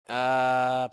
All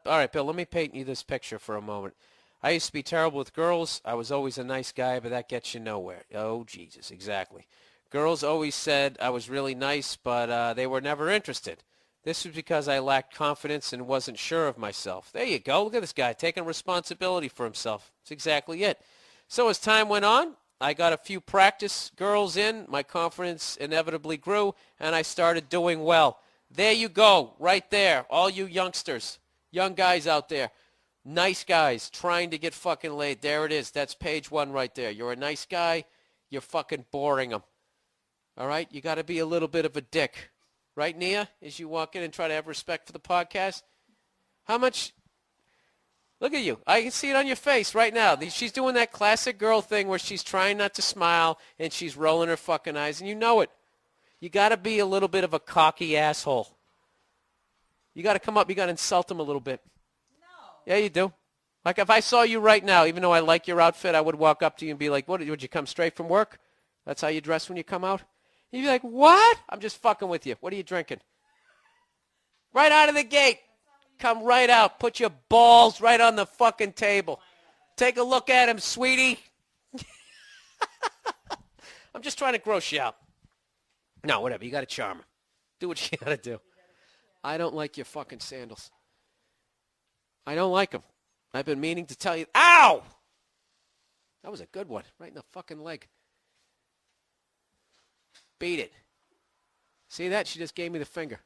right, Bill, let me paint you this picture for a moment. I used to be terrible with girls. I was always a nice guy, but that gets you nowhere. Oh, Jesus, exactly. Girls always said I was really nice, but they were never interested. This was because I lacked confidence and wasn't sure of myself. There you go. Look at this guy taking responsibility for himself. That's exactly it. So as time went on, I got a few practice girls in. My confidence inevitably grew, and I started doing well. There you go, right there. All you youngsters, young guys out there, nice guys trying to get fucking laid. There it is. That's page one right there. You're a nice guy. You're fucking boring them. All right? You got to be a little bit of a dick. Right, Nia? As you walk in and try to have respect for the podcast? How much... Look at you. I can see it on your face right now. She's doing that classic girl thing where she's trying not to smile and she's rolling her fucking eyes, and you know it. You got to be a little bit of a cocky asshole. You got to come up. You got to insult him a little bit. No. Yeah, you do. Like if I saw you right now, even though I like your outfit, I would walk up to you and be like, "What? Would you come straight from work? That's how you dress when you come out?" You'd be like, "What? I'm just fucking with you. What are you drinking?" Right out of the gate. Come right out. Put your balls right on the fucking table. Take a look at him, sweetie. I'm just trying to gross you out. No, whatever. You got to charm him. Do what you got to do. I don't like your fucking sandals. I don't like them. I've been meaning to tell you. Ow! That was a good one. Right in the fucking leg. Beat it. See that? She just gave me the finger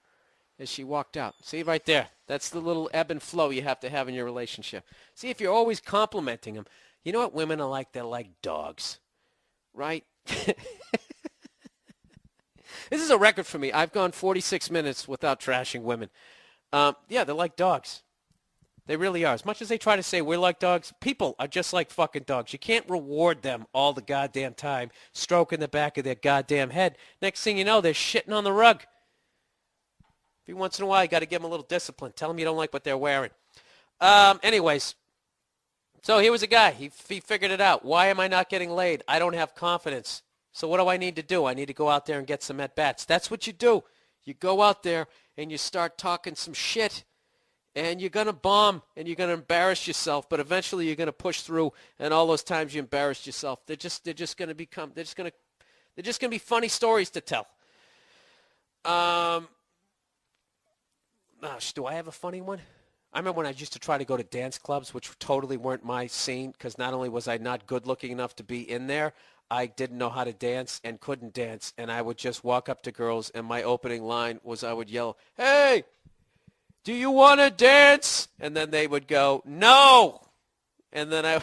as she walked out. See right there? That's the little ebb and flow you have to have in your relationship. See, if you're always complimenting them, you know what women are like? They're like dogs. Right? This is a record for me. I've gone 46 minutes without trashing women. Yeah, they're like dogs. They really are. As much as they try to say we're like dogs, people are just like fucking dogs. You can't reward them all the goddamn time, stroking the back of their goddamn head. Next thing you know, they're shitting on the rug. Every once in a while, you got to give them a little discipline. Tell them you don't like what they're wearing. Anyways, so here was a guy. He figured it out. Why am I not getting laid? I don't have confidence. So what do I need to do? I need to go out there and get some at-bats. That's what you do. You go out there and you start talking some shit, and you're going to bomb, and you're going to embarrass yourself, but eventually you're going to push through, and all those times you embarrassed yourself, they're just going to be funny stories to tell. Do I have a funny one? I remember when I used to try to go to dance clubs, which totally weren't my scene, because not only was I not good looking enough to be in there, I didn't know how to dance and couldn't dance, and I would just walk up to girls, and my opening line was I would yell, "Hey, do you want to dance?" And then they would go, "No!" And then I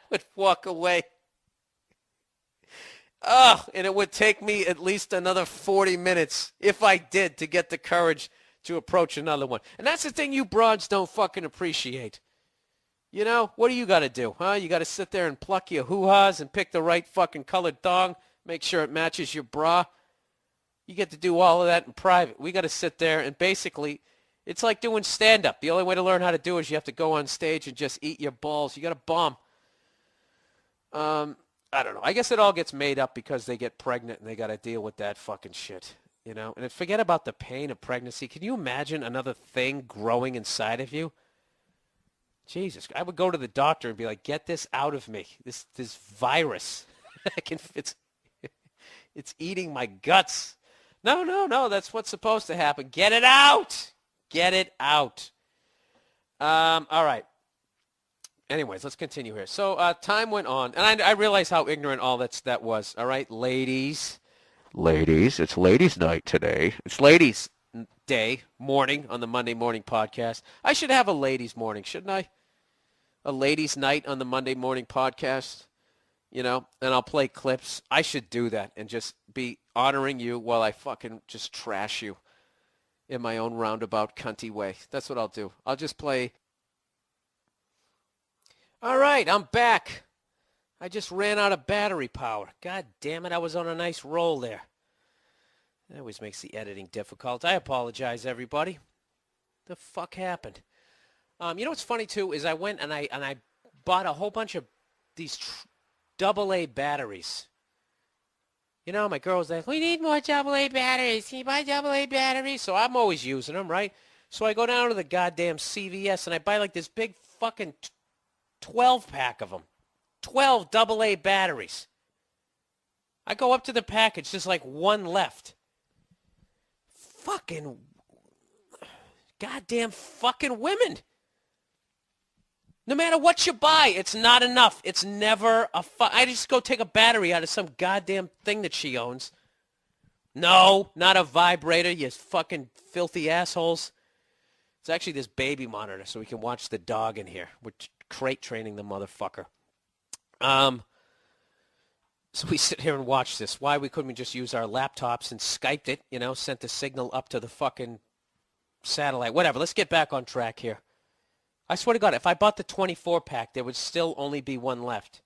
would walk away. And it would take me at least another 40 minutes, if I did, to get the courage to approach another one. And that's the thing you broads don't fucking appreciate. You know, what do you got to do, huh? You got to sit there and pluck your hoo-has and pick the right fucking colored thong, make sure it matches your bra. You get to do all of that in private. We got to sit there and basically, it's like doing stand-up. The only way to learn how to do it is you have to go on stage and just eat your balls. You got to bomb. I don't know. I guess it all gets made up because they get pregnant and they got to deal with that fucking shit, you know? And forget about the pain of pregnancy. Can you imagine another thing growing inside of you? Jesus, I would go to the doctor and be like, "Get this out of me. This virus. It's eating my guts." No. That's what's supposed to happen. Get it out. Get it out. All right. Anyways, let's continue here. So time went on, and I realized how ignorant all that was. All right, ladies, it's ladies' night today. It's ladies' day, morning on the Monday morning podcast. I should have a ladies' morning, shouldn't I? A ladies' night on the Monday morning podcast, you know, and I'll play clips. I should do that and just be honoring you while I fucking just trash you in my own roundabout cunty way. That's what I'll do. I'll just play. All right, I'm back. I just ran out of battery power. God damn it, I was on a nice roll there. That always makes the editing difficult. I apologize, everybody. The fuck happened? You know what's funny, too, is I went and I bought a whole bunch of these AA batteries. You know, my girl's like, we need more AA batteries. Can you buy AA batteries? So I'm always using them, right? So I go down to the goddamn CVS and I buy like this big fucking 12-pack of them. 12 AA batteries. I go up to the package, there's like one left. Fucking goddamn fucking women. No matter what you buy, it's not enough. It's never I just go take a battery out of some goddamn thing that she owns. No, not a vibrator, you fucking filthy assholes. It's actually this baby monitor so we can watch the dog in here. We're crate training the motherfucker. So we sit here and watch this. Why couldn't we just use our laptops and Skyped it, you know, sent the signal up to the fucking satellite? Whatever, let's get back on track here. I swear to God, if I bought the 24-pack, there would still only be one left.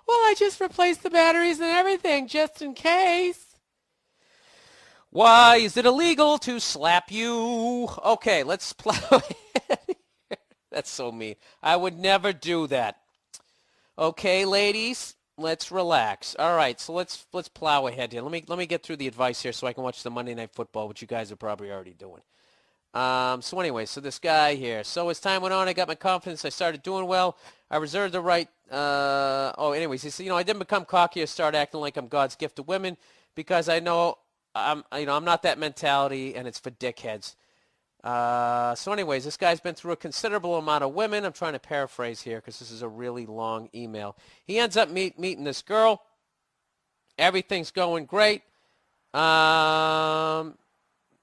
Well, I just replaced the batteries and everything, just in case. Why is it illegal to slap you? Okay, let's plow ahead here. That's so mean. I would never do that. Okay, ladies, let's relax. All right, so let's plow ahead here. Let me get through the advice here so I can watch the Monday Night Football, which you guys are probably already doing. So anyway, so this guy here. So as time went on, I got my confidence. I started doing well. I reserved the right. Anyways, he said, I didn't become cocky or start acting like I'm God's gift to women because I know I'm not that mentality, and it's for dickheads. So anyways, this guy's been through a considerable amount of women. I'm trying to paraphrase here because this is a really long email. He ends up meeting this girl. Everything's going great.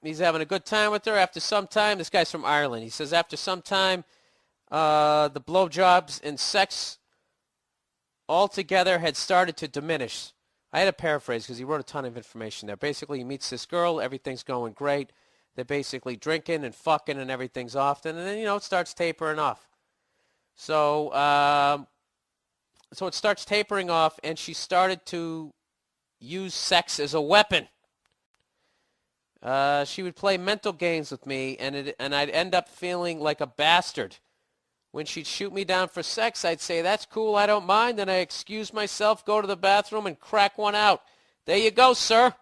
He's having a good time with her. After some time, this guy's from Ireland. He says after some time, the blowjobs and sex altogether had started to diminish. I had to paraphrase because he wrote a ton of information there. Basically, he meets this girl. Everything's going great. They're basically drinking and fucking and everything's often. And then, it starts tapering off. So it starts tapering off, and she started to use sex as a weapon. She would play mental games with me, and I'd end up feeling like a bastard. When she'd shoot me down for sex, I'd say, that's cool, I don't mind. Then I excuse myself, go to the bathroom, and crack one out. There you go, sir.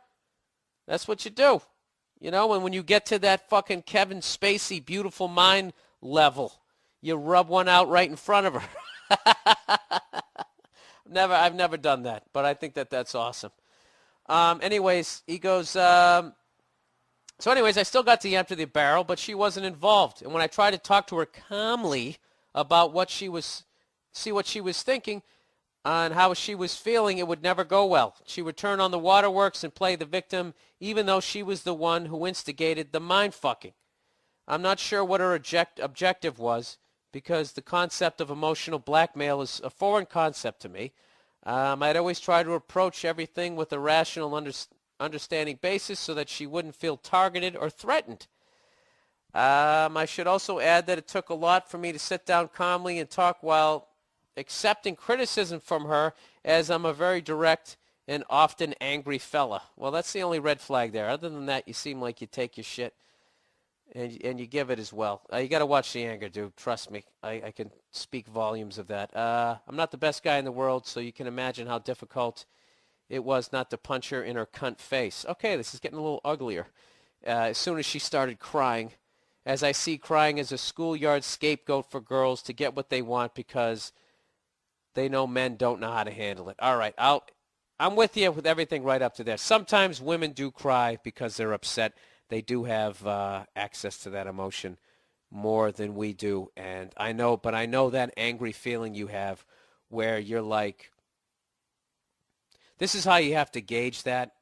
That's what you do. And when you get to that fucking Kevin Spacey beautiful mind level, you rub one out right in front of her. I've never done that, but I think that's awesome. Anyways, he goes... So anyways, I still got to empty the barrel, but she wasn't involved. And when I tried to talk to her calmly about what she was thinking and how she was feeling, it would never go well. She would turn on the waterworks and play the victim, even though she was the one who instigated the mind-fucking. I'm not sure what her objective was, because the concept of emotional blackmail is a foreign concept to me. I'd always try to approach everything with a rational understanding basis so that she wouldn't feel targeted or threatened. I should also add that it took a lot for me to sit down calmly and talk while accepting criticism from her, as I'm a very direct and often angry fella. Well, that's the only red flag there. Other than that, you seem like you take your shit and you give it as well. You got to watch the anger, dude. Trust me. I can speak volumes of that. I'm not the best guy in the world, so you can imagine how difficult it was not to punch her in her cunt face. Okay, this is getting a little uglier. As soon as she started crying, as I see crying as a schoolyard scapegoat for girls to get what they want because they know men don't know how to handle it. All right, I'm with you with everything right up to there. Sometimes women do cry because they're upset. They do have access to that emotion more than we do. And I know that angry feeling you have where you're like, this is how you have to gauge that,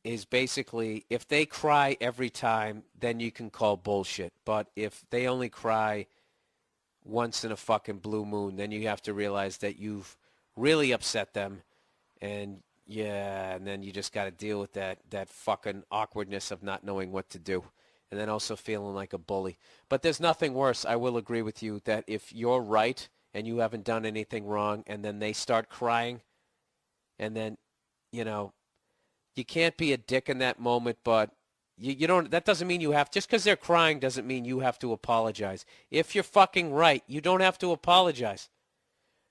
is basically if they cry every time, then you can call bullshit. But if they only cry once in a fucking blue moon, then you have to realize that you've really upset them. And then you just got to deal with that fucking awkwardness of not knowing what to do. And then also feeling like a bully. But there's nothing worse. I will agree with you that if you're right and you haven't done anything wrong and then they start crying, and then, you can't be a dick in that moment, but you don't, that doesn't mean you have, just because they're crying doesn't mean you have to apologize. If you're fucking right, you don't have to apologize.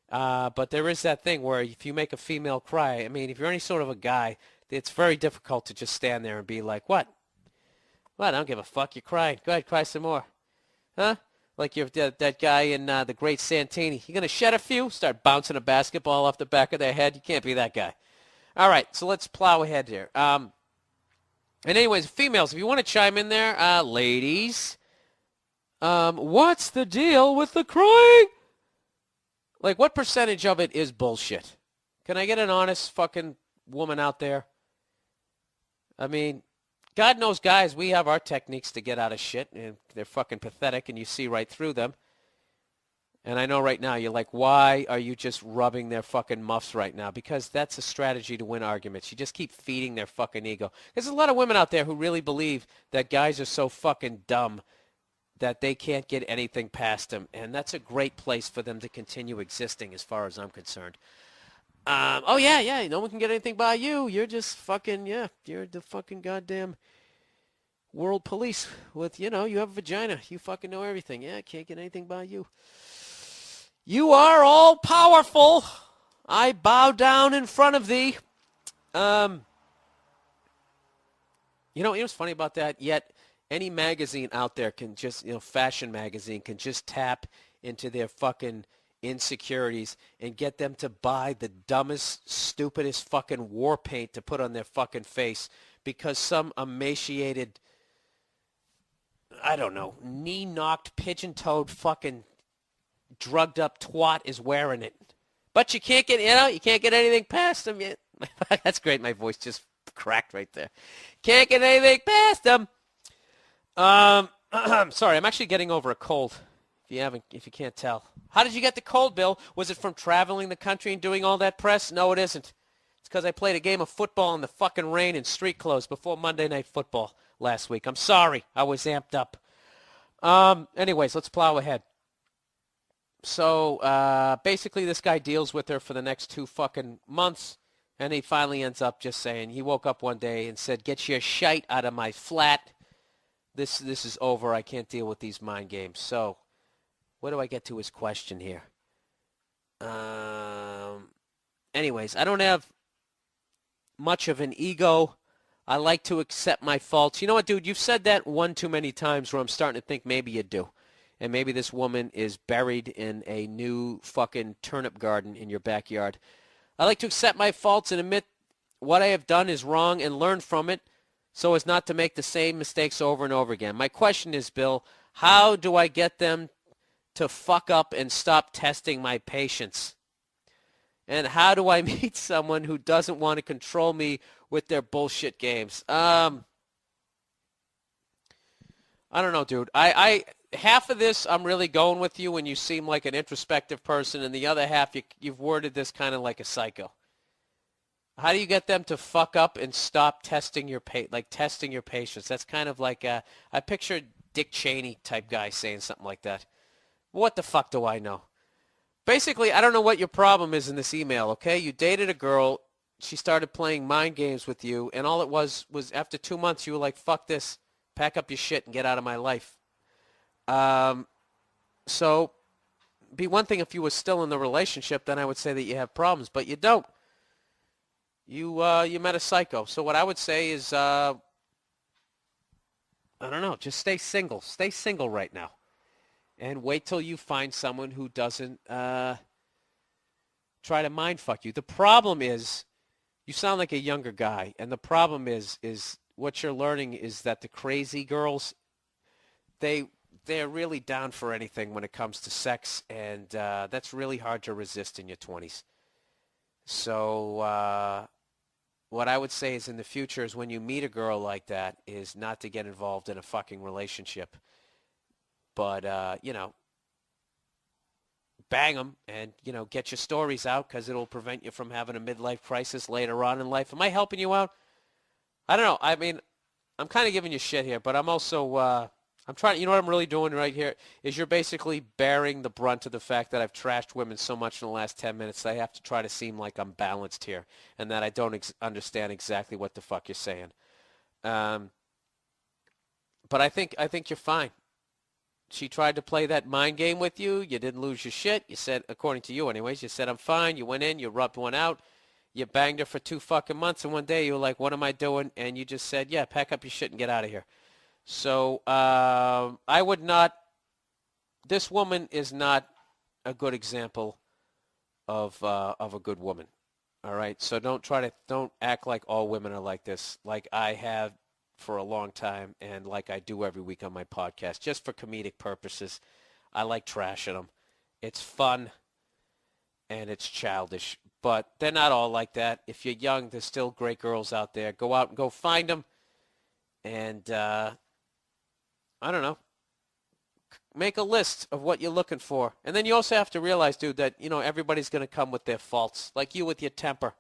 But there is that thing where if you make a female cry, I mean, if you're any sort of a guy, it's very difficult to just stand there and be like, what? What? I don't give a fuck. You're crying. Go ahead, cry some more. Huh? Like you're that guy in The Great Santini. You going to shed a few? Start bouncing a basketball off the back of their head? You can't be that guy. All right, so let's plow ahead here. And anyways, females, if you want to chime in there, ladies, what's the deal with the crying? Like, what percentage of it is bullshit? Can I get an honest fucking woman out there? I mean, God knows, guys, we have our techniques to get out of shit, and they're fucking pathetic, and you see right through them. And I know right now you're like, why are you just rubbing their fucking muffs right now? Because that's a strategy to win arguments. You just keep feeding their fucking ego. There's a lot of women out there who really believe that guys are so fucking dumb that they can't get anything past them. And that's a great place for them to continue existing as far as I'm concerned. Oh, yeah, no one can get anything by you. You're just fucking, you're the fucking goddamn world police with, you have a vagina. You fucking know everything. Yeah, can't get anything by you. You are all powerful. I bow down in front of thee. You know what's funny about that? Yet any magazine out there can just, fashion magazine can just tap into their fucking insecurities and get them to buy the dumbest, stupidest fucking war paint to put on their fucking face because some emaciated, I don't know, knee-knocked, pigeon-toed fucking drugged up twat is wearing it. But you can't get, you can't get anything past them yet. That's great. My voice just cracked right there. Can't get anything past them. Sorry, I'm actually getting over a cold. If you can't tell. How did you get the cold, Bill? Was it from traveling the country and doing all that press? No, it isn't. It's because I played a game of football in the fucking rain in street clothes before Monday Night Football last week. I'm sorry. I was amped up. Anyways, let's plow ahead. So, basically this guy deals with her for the next 2 fucking months, and he finally ends up just saying, he woke up one day and said, get your shite out of my flat. This is over. I can't deal with these mind games. So, where do I get to his question here? Anyways, I don't have much of an ego. I like to accept my faults. You know what, dude? You've said that one too many times where I'm starting to think maybe you do. And maybe this woman is buried in a new fucking turnip garden in your backyard. I like to accept my faults and admit what I have done is wrong and learn from it so as not to make the same mistakes over and over again. My question is, Bill, how do I get them to fuck up and stop testing my patience? And how do I meet someone who doesn't want to control me with their bullshit games? I don't know, dude. I half of this I'm really going with you when you seem like an introspective person, and the other half you've worded this kind of like a psycho. How do you get them to fuck up and stop testing your testing your patience? That's kind of like I picture Dick Cheney type guy saying something like that. What the fuck do I know? Basically, I don't know what your problem is in this email, okay? You dated a girl. She started playing mind games with you, and all it was after 2 months, you were like, fuck this. Pack up your shit and get out of my life. So, be one thing if you were still in the relationship, then I would say that you have problems, but you don't. You met a psycho. So what I would say is, I don't know, just stay single. Stay single right now. And wait till you find someone who doesn't try to mind fuck you. The problem is, you sound like a younger guy, and the problem is what you're learning is that the crazy girls, they're really down for anything when it comes to sex, and that's really hard to resist in your 20s. So what I would say is in the future is when you meet a girl like that is not to get involved in a fucking relationship. But, bang them and, get your stories out because it'll prevent you from having a midlife crisis later on in life. Am I helping you out? I don't know. I mean, I'm kind of giving you shit here, but I'm also, I'm trying, what I'm really doing right here is you're basically bearing the brunt of the fact that I've trashed women so much in the last 10 minutes that I have to try to seem like I'm balanced here and that I don't understand exactly what the fuck you're saying. But I think you're fine. She tried to play that mind game with you. You didn't lose your shit. You said, according to you anyways, you said, I'm fine. You went in, you rubbed one out. You banged her for 2 fucking months, and one day you were like, what am I doing? And you just said, yeah, pack up your shit and get out of here. So I would not, this woman is not a good example of a good woman. All right, so don't act like all women are like this, like I have for a long time, and like I do every week on my podcast, just for comedic purposes. I like trashing them. It's fun and it's childish, but they're not all like that. If you're young, there's still great girls out there. Go out and go find them, and I don't know, make a list of what you're looking for. And then you also have to realize, dude, that, everybody's going to come with their faults, like you with your temper.